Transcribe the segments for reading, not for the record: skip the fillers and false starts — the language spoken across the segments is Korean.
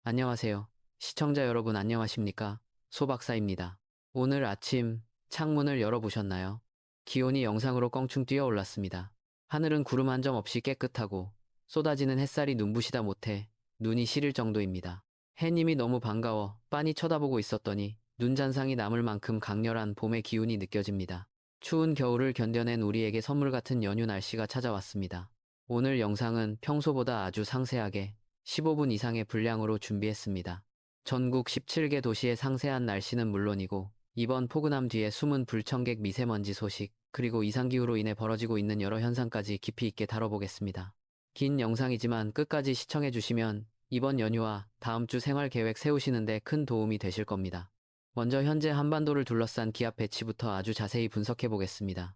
안녕하세요. 시청자 여러분 안녕하십니까? 소 박사입니다. 오늘 아침 창문을 열어보셨나요? 기온이 영상으로 껑충 뛰어 올랐습니다. 하늘은 구름 한 점 없이 깨끗하고 쏟아지는 햇살이 눈부시다 못해 눈이 시릴 정도입니다. 해님이 너무 반가워 빤히 쳐다보고 있었더니 눈잔상이 남을 만큼 강렬한 봄의 기운이 느껴집니다. 추운 겨울을 견뎌낸 우리에게 선물 같은 연휴 날씨가 찾아왔습니다. 오늘 영상은 평소보다 아주 상세하게 15분 이상의 분량으로 준비했습니다. 전국 17개 도시의 상세한 날씨는 물론이고 이번 포근함 뒤에 숨은 불청객 미세먼지 소식 그리고 이상기후로 인해 벌어지고 있는 여러 현상까지 깊이 있게 다뤄보겠습니다. 긴 영상이지만 끝까지 시청해주시면 이번 연휴와 다음 주 생활 계획 세우시는데 큰 도움이 되실 겁니다. 먼저 현재 한반도를 둘러싼 기압 배치부터 아주 자세히 분석해보겠습니다.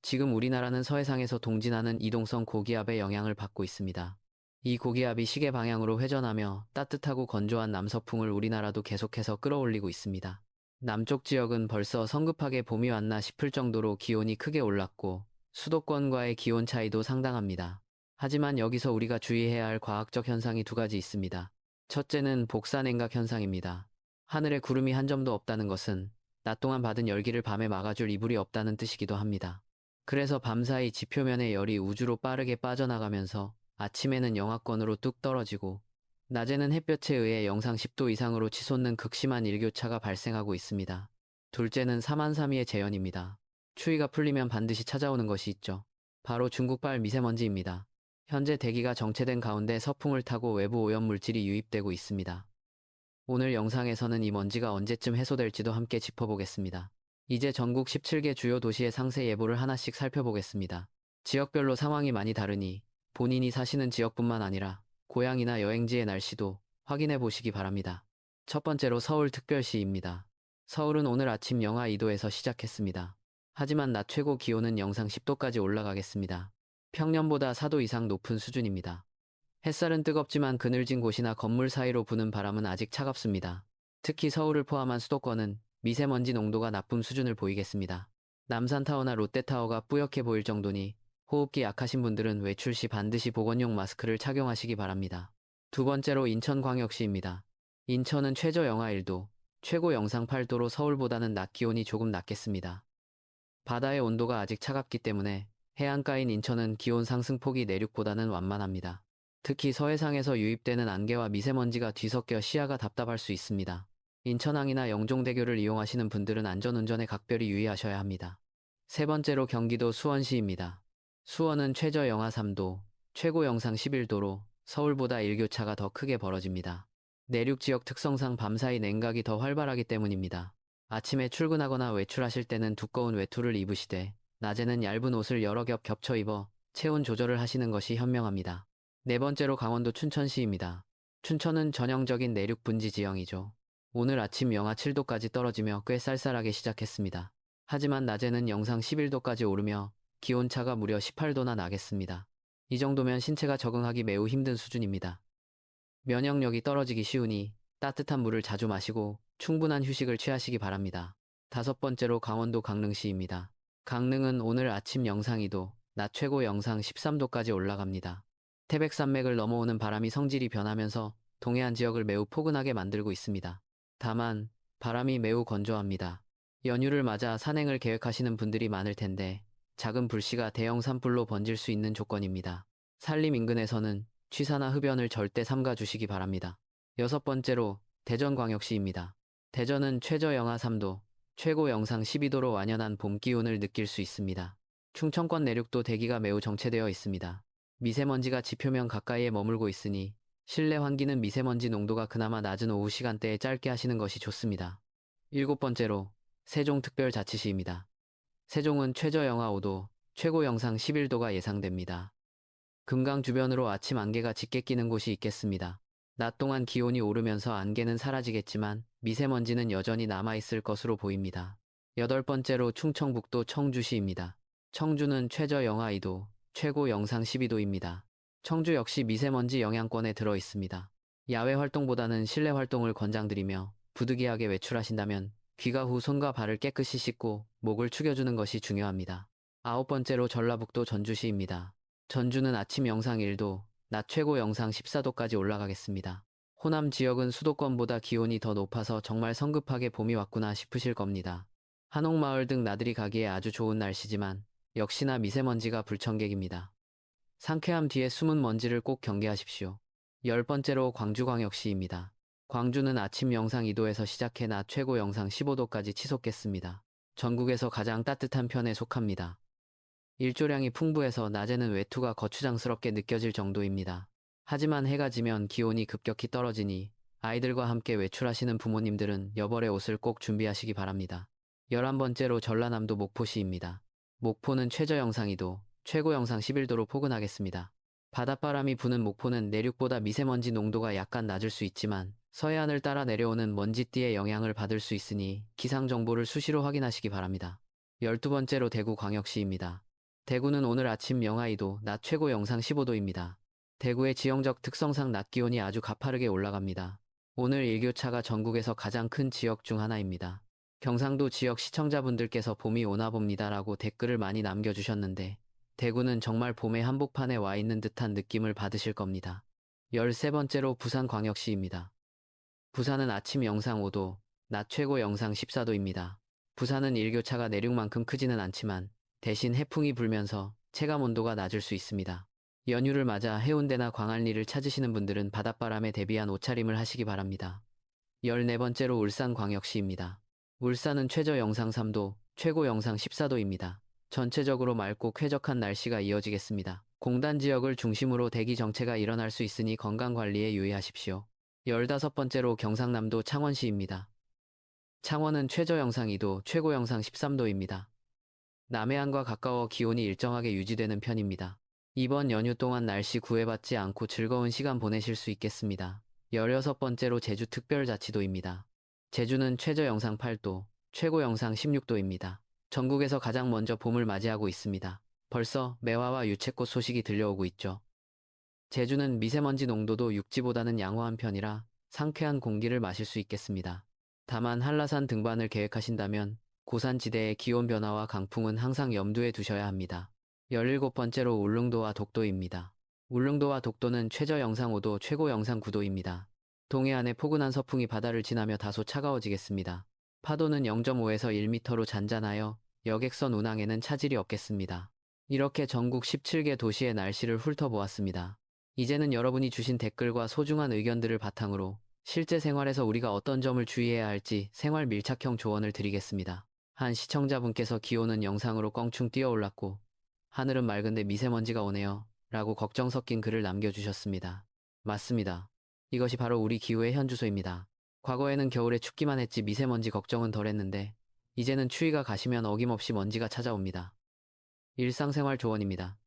지금 우리나라는 서해상에서 동진하는 이동성 고기압의 영향을 받고 있습니다. 이 고기압이 시계 방향으로 회전하며 따뜻하고 건조한 남서풍을 우리나라도 계속해서 끌어올리고 있습니다. 남쪽 지역은 벌써 성급하게 봄이 왔나 싶을 정도로 기온이 크게 올랐고 수도권과의 기온 차이도 상당합니다. 하지만 여기서 우리가 주의해야 할 과학적 현상이 두 가지 있습니다. 첫째는 복사냉각 현상입니다. 하늘에 구름이 한 점도 없다는 것은 낮 동안 받은 열기를 밤에 막아줄 이불이 없다는 뜻이기도 합니다. 그래서 밤사이 지표면의 열이 우주로 빠르게 빠져나가면서 아침에는 영하권으로 뚝 떨어지고 낮에는 햇볕에 의해 영상 10도 이상으로 치솟는 극심한 일교차가 발생하고 있습니다. 둘째는 사만사미의 재현입니다. 추위가 풀리면 반드시 찾아오는 것이 있죠. 바로 중국발 미세먼지입니다. 현재 대기가 정체된 가운데 서풍을 타고 외부 오염물질이 유입되고 있습니다. 오늘 영상에서는 이 먼지가 언제쯤 해소될지도 함께 짚어보겠습니다. 이제 전국 17개 주요 도시의 상세 예보를 하나씩 살펴보겠습니다. 지역별로 상황이 많이 다르니 본인이 사시는 지역뿐만 아니라 고향이나 여행지의 날씨도 확인해 보시기 바랍니다. 첫 번째로 서울특별시입니다. 서울은 오늘 아침 영하 2도에서 시작했습니다. 하지만 낮 최고 기온은 영상 10도까지 올라가겠습니다. 평년보다 4도 이상 높은 수준입니다. 햇살은 뜨겁지만 그늘진 곳이나 건물 사이로 부는 바람은 아직 차갑습니다. 특히 서울을 포함한 수도권은 미세먼지 농도가 나쁨 수준을 보이겠습니다. 남산타워나 롯데타워가 뿌옇게 보일 정도니 호흡기 약하신 분들은 외출 시 반드시 보건용 마스크를 착용하시기 바랍니다. 두 번째로 인천광역시입니다. 인천은 최저 영하 1도, 최고 영상 8도로 서울보다는 낮 기온이 조금 낮겠습니다. 바다의 온도가 아직 차갑기 때문에 해안가인 인천은 기온 상승폭이 내륙보다는 완만합니다. 특히 서해상에서 유입되는 안개와 미세먼지가 뒤섞여 시야가 답답할 수 있습니다. 인천항이나 영종대교를 이용하시는 분들은 안전운전에 각별히 유의하셔야 합니다. 세 번째로 경기도 수원시입니다. 수원은 최저 영하 3도, 최고 영상 11도로 서울보다 일교차가 더 크게 벌어집니다. 내륙 지역 특성상 밤사이 냉각이 더 활발하기 때문입니다. 아침에 출근하거나 외출하실 때는 두꺼운 외투를 입으시되 낮에는 얇은 옷을 여러 겹 겹쳐 입어 체온 조절을 하시는 것이 현명합니다. 네 번째로 강원도 춘천시입니다. 춘천은 전형적인 내륙 분지 지형이죠. 오늘 아침 영하 7도까지 떨어지며 꽤 쌀쌀하게 시작했습니다. 하지만 낮에는 영상 11도까지 오르며 기온차가 무려 18도나 나겠습니다. 이 정도면 신체가 적응하기 매우 힘든 수준입니다. 면역력이 떨어지기 쉬우니 따뜻한 물을 자주 마시고 충분한 휴식을 취하시기 바랍니다. 다섯 번째로 강원도 강릉시입니다. 강릉은 오늘 아침 영상 2도, 낮 최고 영상 13도까지 올라갑니다. 태백산맥을 넘어오는 바람이 성질이 변하면서 동해안 지역을 매우 포근하게 만들고 있습니다. 다만 바람이 매우 건조합니다. 연휴를 맞아 산행을 계획하시는 분들이 많을 텐데 작은 불씨가 대형 산불로 번질 수 있는 조건입니다. 산림 인근에서는 취사나 흡연을 절대 삼가 주시기 바랍니다. 여섯 번째로 대전광역시입니다. 대전은 최저 영하 3도, 최고 영상 12도로 완연한 봄 기온을 느낄 수 있습니다. 충청권 내륙도 대기가 매우 정체되어 있습니다. 미세먼지가 지표면 가까이에 머물고 있으니 실내 환기는 미세먼지 농도가 그나마 낮은 오후 시간대에 짧게 하시는 것이 좋습니다. 일곱 번째로 세종특별자치시입니다. 세종은 최저 영하 5도, 최고 영상 11도가 예상됩니다. 금강 주변으로 아침 안개가 짙게 끼는 곳이 있겠습니다. 낮 동안 기온이 오르면서 안개는 사라지겠지만 미세먼지는 여전히 남아있을 것으로 보입니다. 여덟 번째로 충청북도 청주시입니다. 청주는 최저 영하 2도, 최고 영상 12도입니다. 청주 역시 미세먼지 영향권에 들어 있습니다. 야외 활동보다는 실내 활동을 권장드리며 부득이하게 외출하신다면 귀가 후 손과 발을 깨끗이 씻고 목을 축여주는 것이 중요합니다. 아홉 번째로 전라북도 전주시입니다. 전주는 아침 영상 1도, 낮 최고 영상 14도까지 올라가겠습니다. 호남 지역은 수도권보다 기온이 더 높아서 정말 성급하게 봄이 왔구나 싶으실 겁니다. 한옥마을 등 나들이 가기에 아주 좋은 날씨지만 역시나 미세먼지가 불청객입니다. 상쾌함 뒤에 숨은 먼지를 꼭 경계하십시오. 10번째로 광주광역시입니다. 광주는 아침 영상 2도에서 시작해 낮 최고 영상 15도까지 치솟겠습니다. 전국에서 가장 따뜻한 편에 속합니다. 일조량이 풍부해서 낮에는 외투가 거추장스럽게 느껴질 정도입니다. 하지만 해가 지면 기온이 급격히 떨어지니 아이들과 함께 외출하시는 부모님들은 여벌의 옷을 꼭 준비하시기 바랍니다. 11번째로 전라남도 목포시입니다. 목포는 최저 영상 2도, 최고 영상 11도로 포근하겠습니다. 바닷바람이 부는 목포는 내륙보다 미세먼지 농도가 약간 낮을 수 있지만 서해안을 따라 내려오는 먼지띠의 영향을 받을 수 있으니 기상 정보를 수시로 확인하시기 바랍니다. 12번째로 대구광역시입니다. 대구는 오늘 아침 영하 2도, 낮 최고 영상 15도입니다. 대구의 지형적 특성상 낮 기온이 아주 가파르게 올라갑니다. 오늘 일교차가 전국에서 가장 큰 지역 중 하나입니다. 경상도 지역 시청자분들께서 봄이 오나 봅니다라고 댓글을 많이 남겨주셨는데 대구는 정말 봄의 한복판에 와 있는 듯한 느낌을 받으실 겁니다. 13번째로 부산광역시입니다. 부산은 아침 영상 5도, 낮 최고 영상 14도입니다. 부산은 일교차가 내륙만큼 크지는 않지만 대신 해풍이 불면서 체감 온도가 낮을 수 있습니다. 연휴를 맞아 해운대나 광안리를 찾으시는 분들은 바닷바람에 대비한 옷차림을 하시기 바랍니다. 14번째로 울산광역시입니다. 울산은 최저 영상 3도, 최고 영상 14도입니다. 전체적으로 맑고 쾌적한 날씨가 이어지겠습니다. 공단 지역을 중심으로 대기 정체가 일어날 수 있으니 건강관리에 유의하십시오. 15번째로 경상남도 창원시입니다. 창원은 최저 영상 2도, 최고 영상 13도입니다. 남해안과 가까워 기온이 일정하게 유지되는 편입니다. 이번 연휴 동안 날씨 구애받지 않고 즐거운 시간 보내실 수 있겠습니다. 16번째로 제주특별자치도입니다. 제주는 최저 영상 8도, 최고 영상 16도입니다. 전국에서 가장 먼저 봄을 맞이하고 있습니다. 벌써 매화와 유채꽃 소식이 들려오고 있죠. 제주는 미세먼지 농도도 육지보다는 양호한 편이라 상쾌한 공기를 마실 수 있겠습니다. 다만 한라산 등반을 계획하신다면 고산지대의 기온 변화와 강풍은 항상 염두에 두셔야 합니다. 17번째로 울릉도와 독도입니다. 울릉도와 독도는 최저 영상 5도, 최고 영상 9도입니다. 동해안의 포근한 서풍이 바다를 지나며 다소 차가워지겠습니다. 파도는 0.5에서 1m로 잔잔하여 여객선 운항에는 차질이 없겠습니다. 이렇게 전국 17개 도시의 날씨를 훑어보았습니다. 이제는 여러분이 주신 댓글과 소중한 의견들을 바탕으로 실제 생활에서 우리가 어떤 점을 주의해야 할지 생활 밀착형 조언을 드리겠습니다. 한 시청자분께서 기온은 영상으로 껑충 뛰어올랐고 하늘은 맑은데 미세먼지가 오네요 라고 걱정 섞인 글을 남겨주셨습니다. 맞습니다. 이것이 바로 우리 기후의 현주소입니다. 과거에는 겨울에 춥기만 했지 미세먼지 걱정은 덜했는데 이제는 추위가 가시면 어김없이 먼지가 찾아옵니다. 일상생활 조언입니다.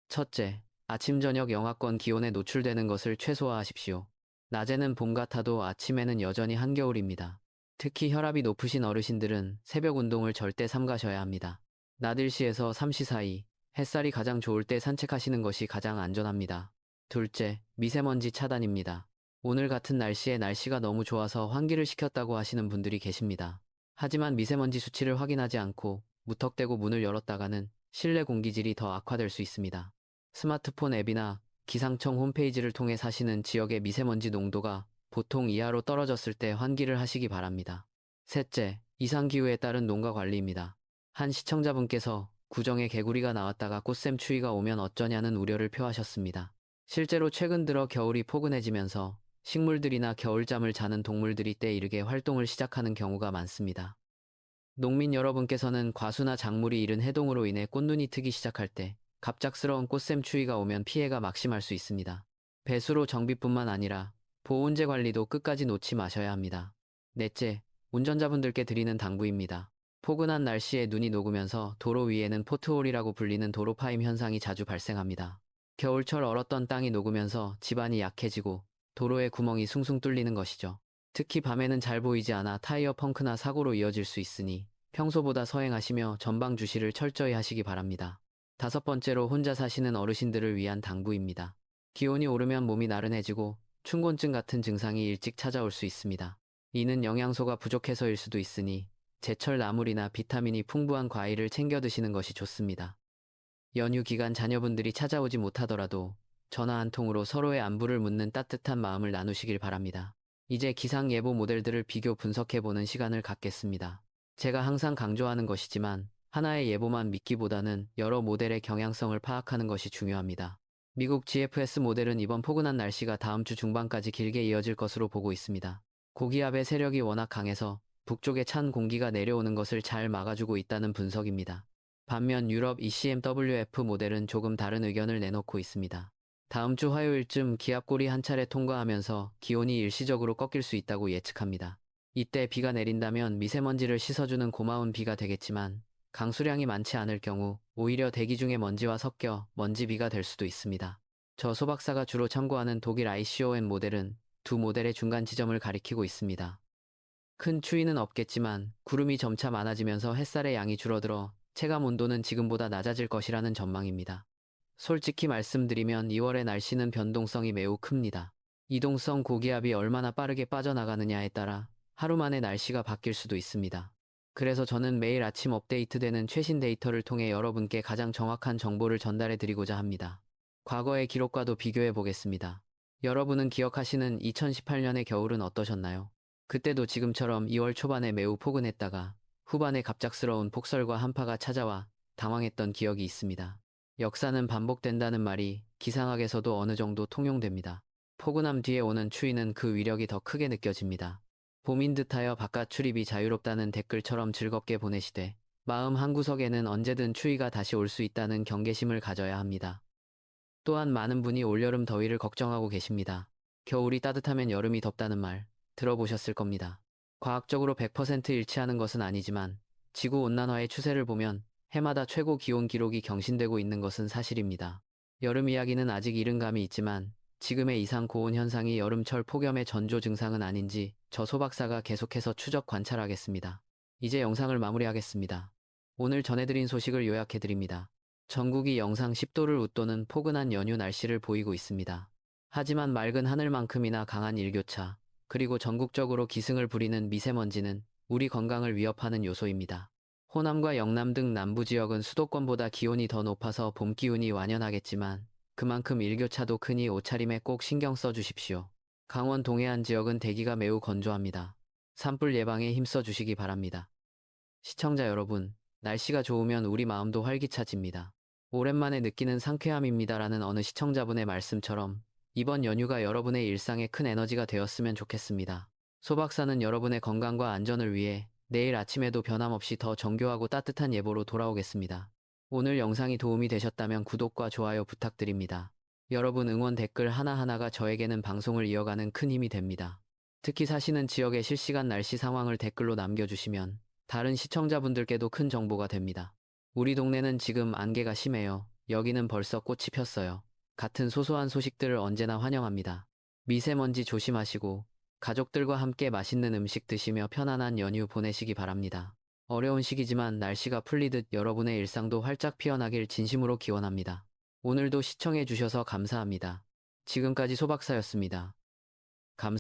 첫째, 아침 저녁 영하권 기온에 노출되는 것을 최소화하십시오. 낮에는 봄 같아도 아침에는 여전히 한겨울입니다. 특히 혈압이 높으신 어르신들은 새벽 운동을 절대 삼가셔야 합니다. 낮 1시에서 3시 사이 햇살이 가장 좋을 때 산책하시는 것이 가장 안전합니다. 둘째, 미세먼지 차단입니다. 오늘 같은 날씨에 날씨가 너무 좋아서 환기를 시켰다고 하시는 분들이 계십니다. 하지만 미세먼지 수치를 확인하지 않고 무턱대고 문을 열었다가는 실내 공기질이 더 악화될 수 있습니다. 스마트폰 앱이나 기상청 홈페이지를 통해 사시는 지역의 미세먼지 농도가 보통 이하로 떨어졌을 때 환기를 하시기 바랍니다. 셋째, 이상기후에 따른 농가 관리입니다. 한 시청자분께서 구정에 개구리가 나왔다가 꽃샘 추위가 오면 어쩌냐는 우려를 표하셨습니다. 실제로 최근 들어 겨울이 포근해지면서 식물들이나 겨울잠을 자는 동물들이 때 이르게 활동을 시작하는 경우가 많습니다. 농민 여러분께서는 과수나 작물이 이른 해동으로 인해 꽃눈이 트기 시작할 때 갑작스러운 꽃샘 추위가 오면 피해가 막심할 수 있습니다. 배수로 정비뿐만 아니라 보온재 관리도 끝까지 놓지 마셔야 합니다. 넷째, 운전자분들께 드리는 당부입니다. 포근한 날씨에 눈이 녹으면서 도로 위에는 포트홀이라고 불리는 도로 파임 현상이 자주 발생합니다. 겨울철 얼었던 땅이 녹으면서 지반이 약해지고 도로에 구멍이 숭숭 뚫리는 것이죠. 특히 밤에는 잘 보이지 않아 타이어 펑크나 사고로 이어질 수 있으니 평소보다 서행하시며 전방 주시를 철저히 하시기 바랍니다. 5번째로 혼자 사시는 어르신들을 위한 당부입니다. 기온이 오르면 몸이 나른해지고 춘곤증 같은 증상이 일찍 찾아올 수 있습니다. 이는 영양소가 부족해서일 수도 있으니 제철 나물이나 비타민이 풍부한 과일을 챙겨 드시는 것이 좋습니다. 연휴 기간 자녀분들이 찾아오지 못하더라도 전화 한 통으로 서로의 안부를 묻는 따뜻한 마음을 나누시길 바랍니다. 이제 기상예보 모델들을 비교 분석해보는 시간을 갖겠습니다. 제가 항상 강조하는 것이지만 하나의 예보만 믿기보다는 여러 모델의 경향성을 파악하는 것이 중요합니다. 미국 GFS 모델은 이번 포근한 날씨가 다음 주 중반까지 길게 이어질 것으로 보고 있습니다. 고기압의 세력이 워낙 강해서 북쪽에 찬 공기가 내려오는 것을 잘 막아주고 있다는 분석입니다. 반면 유럽 ECMWF 모델은 조금 다른 의견을 내놓고 있습니다. 다음 주 화요일쯤 기압골이 한 차례 통과하면서 기온이 일시적으로 꺾일 수 있다고 예측합니다. 이때 비가 내린다면 미세먼지를 씻어주는 고마운 비가 되겠지만 강수량이 많지 않을 경우 오히려 대기 중에 먼지와 섞여 먼지비가 될 수도 있습니다. 저 소박사가 주로 참고하는 독일 ICOM 모델은 두 모델의 중간 지점을 가리키고 있습니다. 큰 추위는 없겠지만 구름이 점차 많아지면서 햇살의 양이 줄어들어 체감 온도는 지금보다 낮아질 것이라는 전망입니다. 솔직히 말씀드리면 2월의 날씨는 변동성이 매우 큽니다. 이동성 고기압이 얼마나 빠르게 빠져나가느냐에 따라 하루 만에 날씨가 바뀔 수도 있습니다. 그래서 저는 매일 아침 업데이트되는 최신 데이터를 통해 여러분께 가장 정확한 정보를 전달해 드리고자 합니다. 과거의 기록과도 비교해 보겠습니다. 여러분은 기억하시는 2018년의 겨울은 어떠셨나요? 그때도 지금처럼 2월 초반에 매우 포근했다가 후반에 갑작스러운 폭설과 한파가 찾아와 당황했던 기억이 있습니다. 역사는 반복된다는 말이 기상학에서도 어느 정도 통용됩니다. 포근함 뒤에 오는 추위는 그 위력이 더 크게 느껴집니다. 봄인 듯하여 바깥 출입이 자유롭다는 댓글처럼 즐겁게 보내시되 마음 한구석에는 언제든 추위가 다시 올 수 있다는 경계심을 가져야 합니다. 또한 많은 분이 올여름 더위를 걱정하고 계십니다. 겨울이 따뜻하면 여름이 덥다는 말 들어보셨을 겁니다. 과학적으로 100% 일치하는 것은 아니지만 지구온난화의 추세를 보면 해마다 최고 기온 기록이 경신되고 있는 것은 사실입니다. 여름 이야기는 아직 이른 감이 있지만 지금의 이상 고온 현상이 여름철 폭염의 전조 증상은 아닌지 저 소박사가 계속해서 추적 관찰하겠습니다. 이제 영상을 마무리하겠습니다. 오늘 전해드린 소식을 요약해드립니다. 전국이 영상 10도를 웃도는 포근한 연휴 날씨를 보이고 있습니다. 하지만 맑은 하늘만큼이나 강한 일교차, 그리고 전국적으로 기승을 부리는 미세먼지는 우리 건강을 위협하는 요소입니다. 호남과 영남 등 남부 지역은 수도권보다 기온이 더 높아서 봄 기운이 완연하겠지만 그만큼 일교차도 크니 옷차림에 꼭 신경 써주십시오. 강원 동해안 지역은 대기가 매우 건조합니다. 산불 예방에 힘써 주시기 바랍니다. 시청자 여러분, 날씨가 좋으면 우리 마음도 활기차집니다. 오랜만에 느끼는 상쾌함입니다라는 어느 시청자분의 말씀처럼 이번 연휴가 여러분의 일상에 큰 에너지가 되었으면 좋겠습니다. 소박사는 여러분의 건강과 안전을 위해 내일 아침에도 변함없이 더 정교하고 따뜻한 예보로 돌아오겠습니다. 오늘 영상이 도움이 되셨다면 구독과 좋아요 부탁드립니다. 여러분 응원 댓글 하나하나가 저에게는 방송을 이어가는 큰 힘이 됩니다. 특히 사시는 지역의 실시간 날씨 상황을 댓글로 남겨주시면 다른 시청자분들께도 큰 정보가 됩니다. 우리 동네는 지금 안개가 심해요. 여기는 벌써 꽃이 폈어요. 같은 소소한 소식들을 언제나 환영합니다. 미세먼지 조심하시고 가족들과 함께 맛있는 음식 드시며 편안한 연휴 보내시기 바랍니다. 어려운 시기지만 날씨가 풀리듯 여러분의 일상도 활짝 피어나길 진심으로 기원합니다. 오늘도 시청해 주셔서 감사합니다. 지금까지 소박사였습니다.